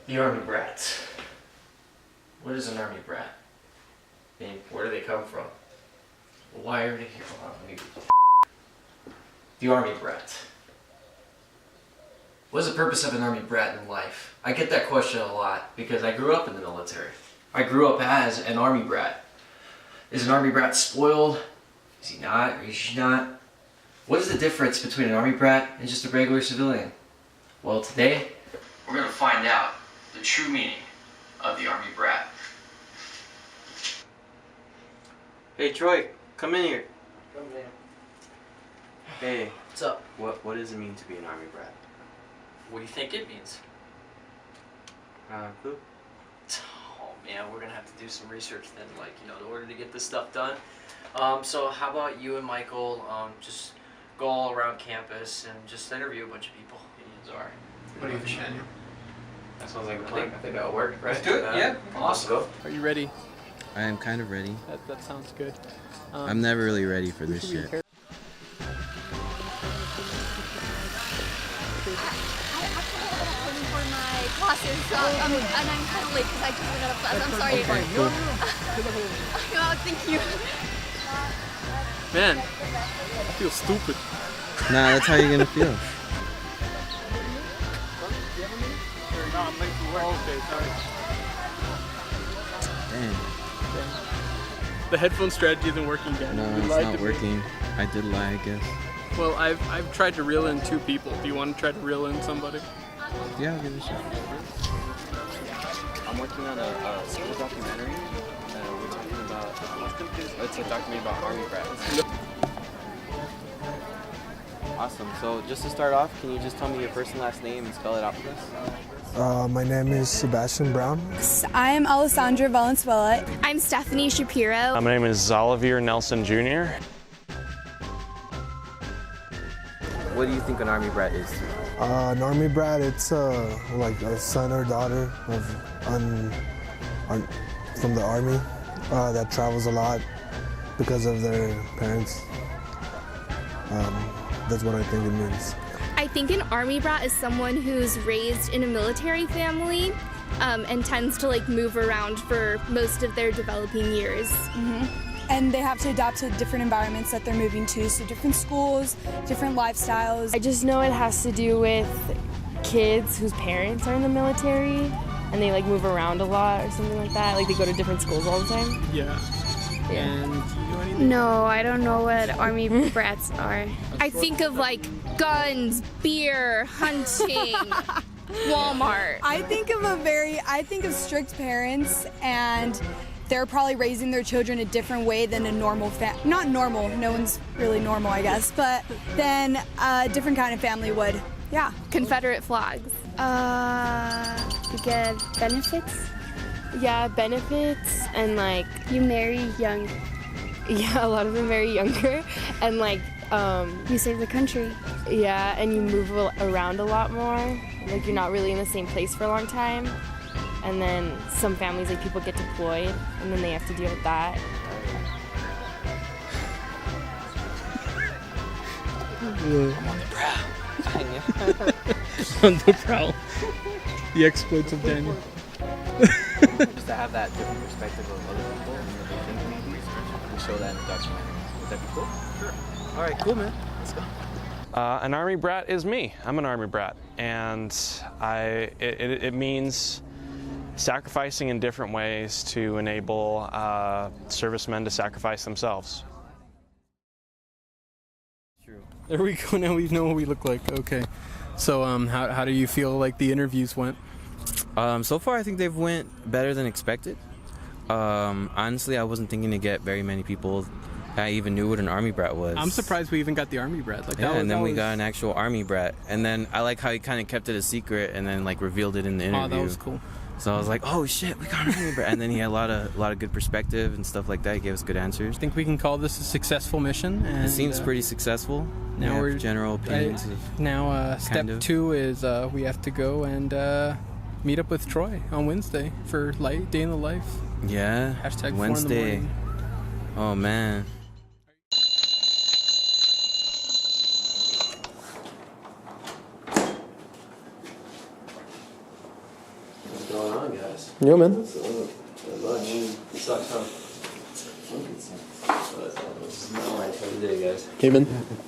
The Army Bratz. What is an Army brat? I mean, where do they come from? Why are they here? Hold on, The Army Brat. What is the purpose of an Army brat in life? I get that question a lot because I grew up in the military. I grew up as an Army brat. Is an Army brat spoiled? Is he not? Or is she not? What is the difference between an Army brat and just a regular civilian? Well, today, we're going to find out the true meaning of the Army brat. Hey Troy, come in here. Come in. Hey, What's up? what does it mean to be an Army brat? What do you think it means? Clue? Oh man, we're gonna have to do some research then, like, in order to get this stuff done. So how about you and Michael just go all around campus and just interview a bunch of people? What do you think, Daniel? That sounds like a I plan. think that'll work, right? Let's do it, yeah. Awesome. Go. Are you ready? I am kind of ready. That sounds good. I'm never really ready for this shit. I actually have an appointment for my classes, so and I'm kind of late because I just went out of class. I'm sorry. Okay, cool. No, thank you. Man, I feel stupid. Nah, that's how you're gonna feel. Damn. The headphone strategy isn't working, Dan. No, You it's lied not to me. working. I did lie, I guess. Well, I've tried to reel in 2 people. Do you want to try to reel in somebody? Yeah, I'll give it a shot. I'm working on a school documentary. We're talking about, it's a documentary about Army brats. Awesome. So just to start off, can you just tell me your first and last name and spell it out for us? My name is Sebastian Brown. I'm Alessandra Valenzuela. I'm Stephanie Shapiro. My name is Zolliver Nelson Jr. What do you think an Army brat is? An Army brat, it's like a son or daughter of from the Army that travels a lot because of their parents. That's what I think it means. I think an Army brat is someone who's raised in a military family and tends to move around for most of their developing years. And they have to adapt to different environments that they're moving to, so different schools, different lifestyles. I just know it has to do with kids whose parents are in the military and they move around a lot or something like that. They go to different schools all the time. Yeah. And do you know anything? No, I don't know what Army brats are. I think of guns, beer, hunting, Walmart. I think of strict parents, and they're probably raising their children a different way than a normal not normal, no one's really normal, I guess, but than a different kind of family would. Yeah. Confederate flags. You get benefits? Yeah, benefits and You marry young. yeah, a lot of them marry younger and You save the country. yeah, and you move around a lot more. You're not really in the same place for a long time. And then some families, people get deployed and then they have to deal with that. On the prowl. The exploits of Daniel. Just to have that different perspective of other people and what they think, we show that in the documentary. Would that be cool? Sure. All right, cool, man. Let's go. An Army brat is me. I'm an Army brat, and it means sacrificing in different ways to enable servicemen to sacrifice themselves. True. There we go. Now we know what we look like. Okay. So how do you feel the interviews went? So far, I think they've went better than expected. Honestly, I wasn't thinking to get very many people that even knew what an Army brat was. I'm surprised we even got the Army brat. And then we got an actual Army brat. And then I like how he kind of kept it a secret and then revealed it in the interview. Oh, that was cool. So I was like, oh shit, we got an Army brat. And then he had a lot of good perspective and stuff like that. He gave us good answers. I think we can call this a successful mission. And, it seems pretty successful. Now we're general opinions. Step 2 is we have to go and meet up with Troy on Wednesday for day in the life. Yeah. #4 Wednesday. in the morning. Oh man. going on, guys? Yeah, man. Not much. It sucks, huh? This is my life every day, guys. Hey, man.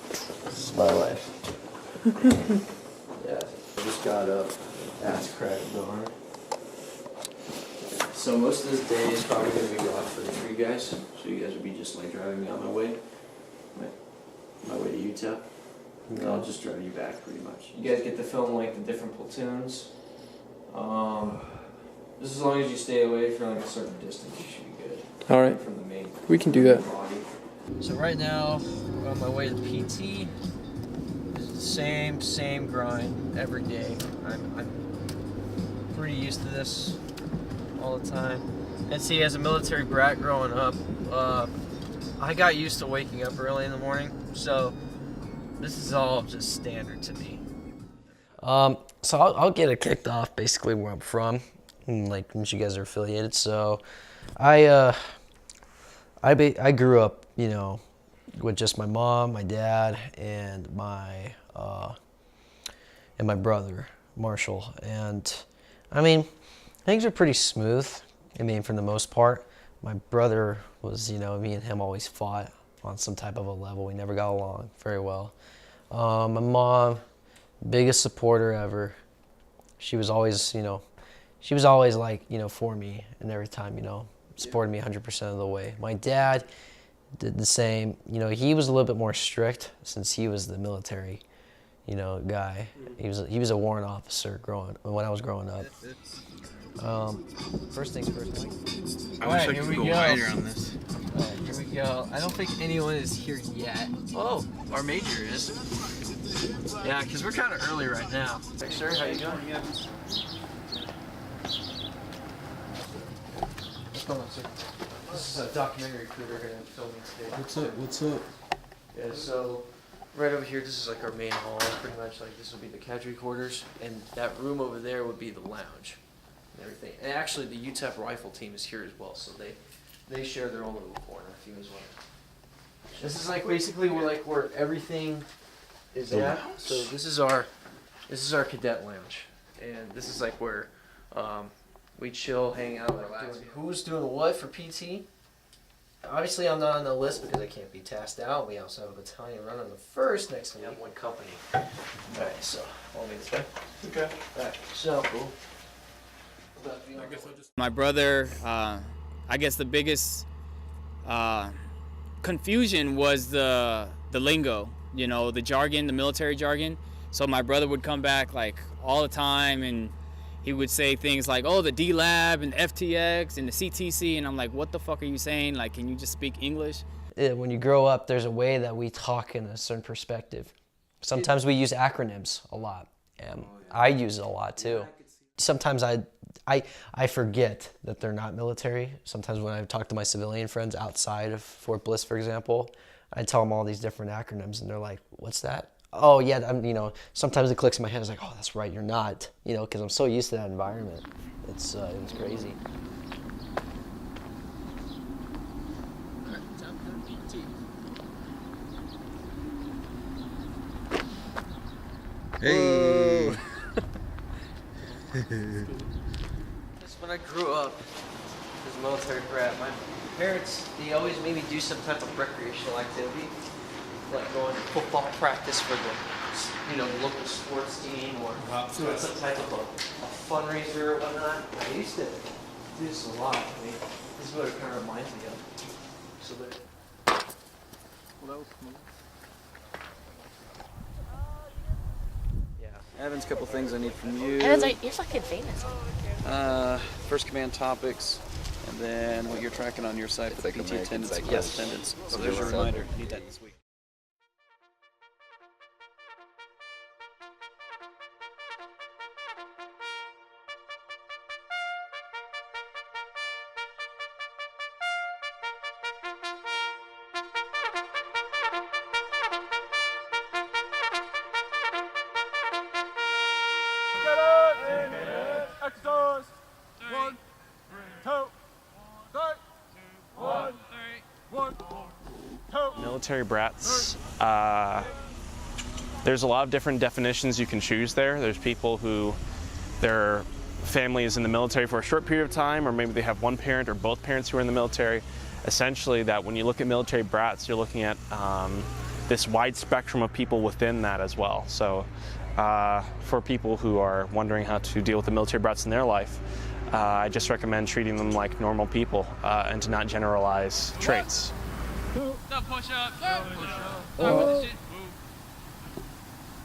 This is my life. Yeah, I just got up, ass cracked darn. So most of this day is probably going to be rough for you guys. So you guys would be just like driving me on my way. My way to Utah. And I'll just drive you back pretty much. You guys get to film like the different platoons. Just as long as you stay away for like a certain distance, you should be good. All right. From the main. We can do that. So right now, we're on my way to PT. It's the same grind every day. I'm pretty used to this all the time. And see, as a military brat growing up, I got used to waking up early in the morning, so this is all just standard to me. So I'll get it kicked off basically where I'm from, like since you guys are affiliated. So I grew up, you know, with just my mom, my dad, and my brother Marshall, and I mean things are pretty smooth. I mean, for the most part. My brother was, you know, me and him always fought on some type of a level. We never got along very well. My mom, biggest supporter ever. She was always, you know, like, you know, for me, and every time, you know, supported me 100% of the way. My dad did the same. You know, he was a little bit more strict since he was the military, you know, guy. He was a warrant officer when I was growing up. First things first. I wish I could go wider on this. Here we go. I don't think anyone is here yet. Oh, our major is. Yeah, because we're kind of early right now. Hey, sir, how you doing? What's going on, sir? This is a documentary crew we're going to be filming today. What's up? Yeah, so right over here, this is like our main hall, pretty much. Like this would be the cadre quarters, and that room over there would be the lounge. Everything. And actually the UTEP rifle team is here as well, so they share their own little corner if you guys want. This is like basically where everything is at. So this is our cadet lounge, and this is like where we chill, hang out, like who's doing what for PT. Obviously I'm not on the list because I can't be tasked out. We also have a battalion running the first next week. One company. Alright, so I'll be this way. Okay. Alright, so cool. My brother, I guess the biggest confusion was the lingo, you know, the jargon, the military jargon. So my brother would come back like all the time and he would say things like, oh, the D-Lab and the FTX and the CTC, and I'm like, what the fuck are you saying? Like, can you just speak English? When you grow up, there's a way that we talk in a certain perspective. Sometimes we use acronyms a lot, and I use it a lot too. Sometimes I forget that they're not military. Sometimes when I talk to my civilian friends outside of Fort Bliss, for example, I tell them all these different acronyms, and they're like, "What's that?" Oh yeah, you know. Sometimes it clicks in my head. It's like, "Oh, that's right, you're not," you know, because I'm so used to that environment. It's crazy. Hey. When I grew up as a military brat, my parents, they always made me do some type of recreational activity, like going to football practice for the, you know, the local sports team, or doing some type of a fundraiser or whatnot. I used to do this a lot. I mean, this is what it kind of reminds me of. So that. Well, that was cool. Evans, a couple things I need from you. Evans, you're fucking famous. First command topics, and then what you're tracking on your site for PT attendance and class attendance. So there's your reminder. Need that this week. Military brats, there's a lot of different definitions you can choose there. There's people who they're family is in the military for a short period of time, or maybe they have one parent or both parents who are in the military. Essentially, that when you look at military brats, you're looking at this wide spectrum of people within that as well. So for people who are wondering how to deal with the military brats in their life, I just recommend treating them like normal people and to not generalize traits. No push up. Oh.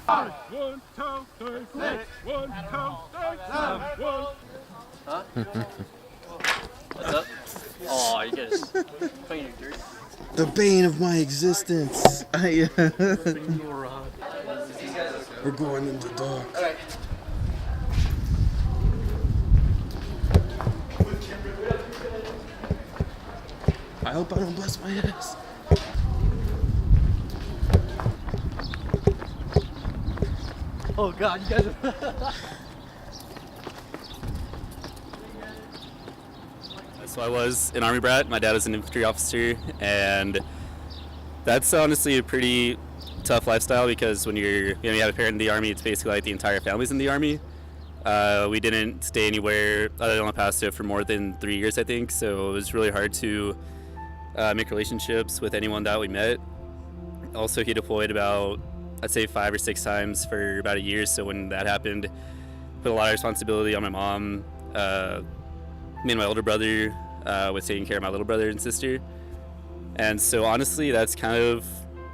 1, 2, 3, 6. 1, 2, 3, 7. 1. Huh? What's up? Oh, you guys playing your dirt. The bane of my existence. We're going in the dark. Alright. I hope I don't bust my ass. Oh God, you guys are... So I was an Army brat. My dad was an infantry officer, and that's honestly a pretty tough lifestyle because when you have a parent in the Army, it's basically like the entire family's in the Army. We didn't stay anywhere other than El Paso for more than 3 years, I think, so it was really hard to make relationships with anyone that we met. Also, he deployed about, I'd say 5 or 6 times for about a year, so when that happened, put a lot of responsibility on my mom. Me and my older brother was taking care of my little brother and sister. And so honestly, that's kind of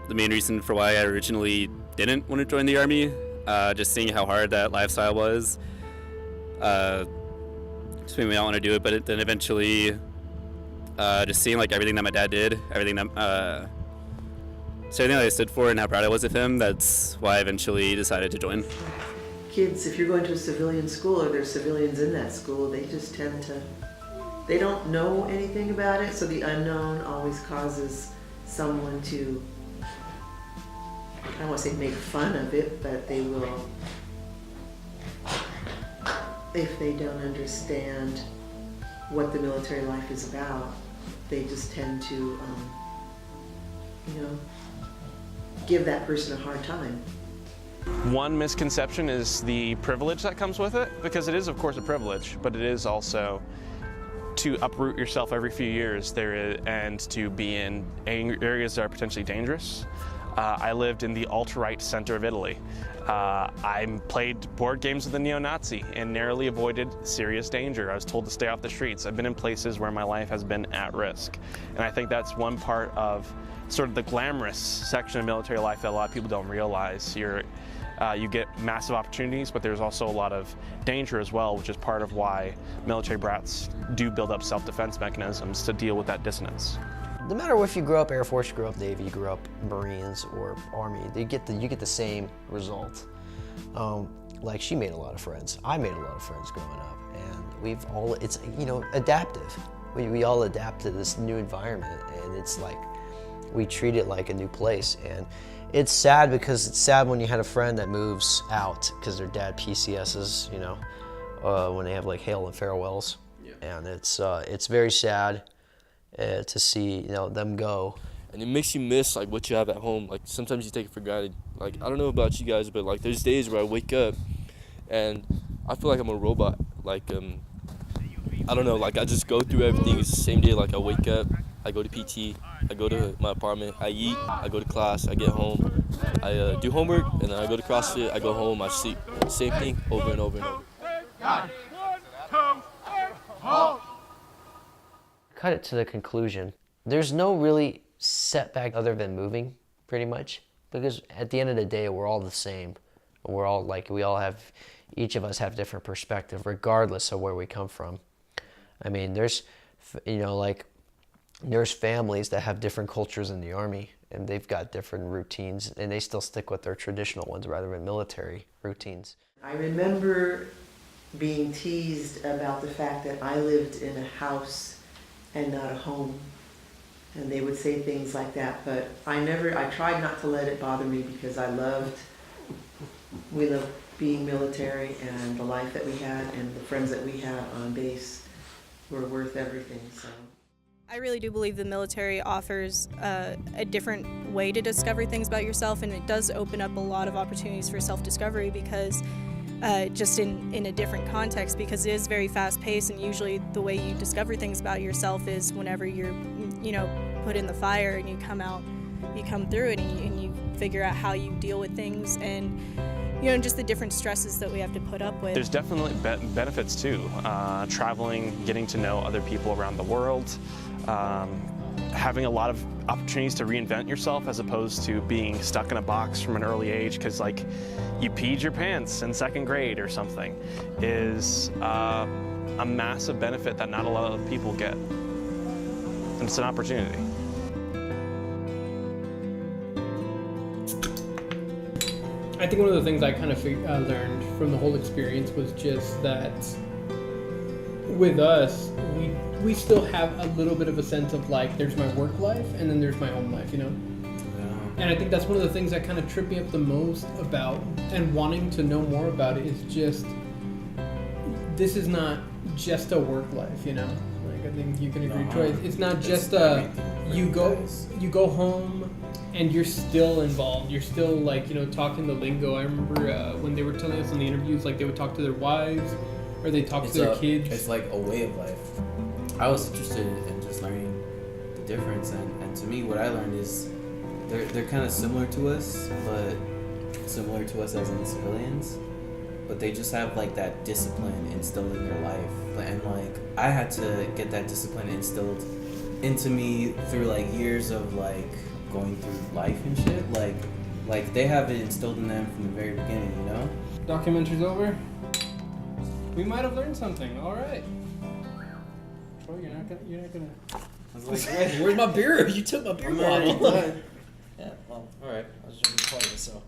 the main reason for why I originally didn't want to join the Army. Just seeing how hard that lifestyle was. Just made me not want to do it, but then eventually just seeing like everything that my dad did, everything that I stood for and how proud I was of him, that's why I eventually decided to join. Kids, if you're going to a civilian school or there's civilians in that school, they just tend to, they don't know anything about it, so the unknown always causes someone to, I don't want to say make fun of it, but they will, if they don't understand what the military life is about, they just tend to, give that person a hard time. One misconception is the privilege that comes with it, because it is of course a privilege, but it is also to uproot yourself every few years and to be in areas that are potentially dangerous. I lived in the alt-right center of Italy. I played board games with a neo-Nazi and narrowly avoided serious danger. I was told to stay off the streets. I've been in places where my life has been at risk. And I think that's one part of sort of the glamorous section of military life that a lot of people don't realize. You get massive opportunities, but there's also a lot of danger as well, which is part of why military brats do build up self-defense mechanisms to deal with that dissonance. No matter if you grew up Air Force, you grew up Navy, you grew up Marines or Army, you get the same result. Like she made a lot of friends. I made a lot of friends growing up, and we've all, it's adaptive. We all adapt to this new environment, and it's like we treat it like a new place. And it's sad because it's sad when you had a friend that moves out because their dad PCSs, when they have like hail and farewells, and it's very sad. To see them go, and it makes you miss like what you have at home. Like sometimes you take it for granted. Like I don't know about you guys, but like there's days where I wake up and I feel like I'm a robot. Like I don't know. Like I just go through everything. It's the same day. Like I wake up, I go to PT, I go to my apartment, I eat, I go to class, I get home, I do homework, and then I go to CrossFit. I go home, I sleep. Same thing over and over and over. Cut it to the conclusion. There's no really setback other than moving, pretty much, because at the end of the day, we're all the same. We're all like, each of us have different perspective, regardless of where we come from. I mean, there's families that have different cultures in the Army, and they've got different routines, and they still stick with their traditional ones rather than military routines. I remember being teased about the fact that I lived in a house and not a home. And they would say things like that, but I tried not to let it bother me because we loved being military, and the life that we had and the friends that we had on base were worth everything, so. I really do believe the military offers a different way to discover things about yourself, and it does open up a lot of opportunities for self-discovery because just in a different context, because it is very fast-paced, and usually the way you discover things about yourself is whenever you're, put in the fire and you come through it, and you figure out how you deal with things, and just the different stresses that we have to put up with. There's definitely benefits too. Traveling, getting to know other people around the world, having a lot of opportunities to reinvent yourself as opposed to being stuck in a box from an early age because like you peed your pants in 2nd grade or something is a massive benefit that not a lot of people get. And it's an opportunity. I think one of the things I kind of learned from the whole experience was just that with us, we still have a little bit of a sense of like, there's my work life and then there's my home life, Yeah. And I think that's one of the things that kind of tripped me up the most about and wanting to know more about it is just, this is not just a work life, Like I think you can agree, Troy. It's not just you go home and you're still involved. You're still like, talking the lingo. I remember when they were telling us in the interviews, like they would talk to their wives or they talk to their kids. It's like a way of life. I was interested in just learning the difference, and to me, what I learned is they're kind of similar to us, but similar to us as in civilians. But they just have like that discipline instilled in their life, and like I had to get that discipline instilled into me through like years of like going through life and shit. Like they have it instilled in them from the very beginning, Documentary's over. We might have learned something. All right. Troy, you're not gonna. I was like, where's my beer? You took my beer bottle. Yeah, well, all right. I was drinking part of it, so.